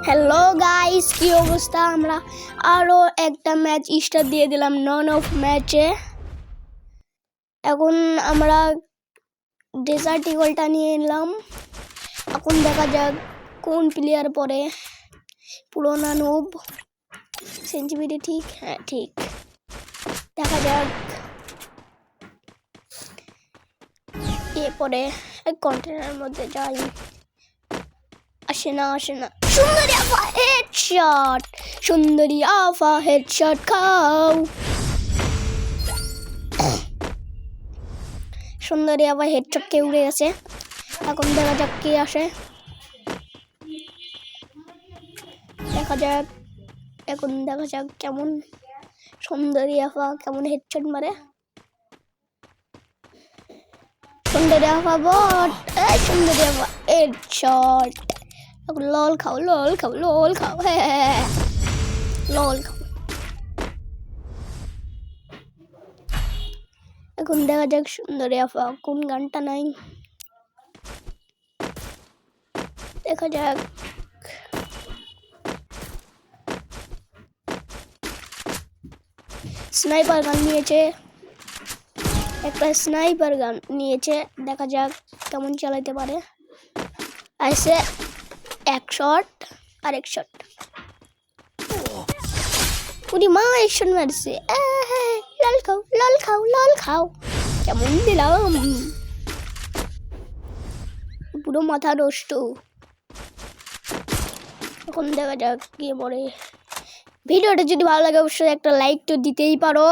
Hello guys, কি অবস্থা? আমরা আরো একটা ম্যাচ স্টার্ট দিয়ে দিলাম নন অফ ম্যাচে। এখন আমরা ডেজার্ট ইগলটা নিয়ে এলাম। এখন দেখা যাক কোন প্লেয়ার পরে। পুরোনো নুব, সেঞ্চুরি ঠিক? হ্যাঁ ঠিক। দেখা যাক এরপরে কন্টেনারের মধ্যে যাই। আসে না সুন্দরী আফা হেডশট, সুন্দরী আফা হেডশট খাও। সুন্দরী আফা হেডশট কে উড়ে গেছে। এখন দেখা যাক কে আসে। এখন দেখা যাক কেমন সুন্দরী আফা কেমন হেডশট মারে। সুন্দরী আফা বট, সুন্দরী আফা হেডশট। লল খাও হ্যাঁ লল খাও। এখন দেখা যাক সুন্দরী আফা কোন গানটা নাই। দেখা যাক স্নাইপার গান নিয়েছে, একটা স্নাইপার গান নিয়েছে। দেখা যাক কেমন চালাতে পারে। আইসে এক শট আর এক শট। পুরি মা এক শট মারছে। লল খাও কেমন দিলাম, পুরো মাথা নষ্ট। এখন দেখা যাক কি পরে। ভিডিওটা যদি ভালো লাগে অবশ্যই একটা লাইক তো দিতেই পারো।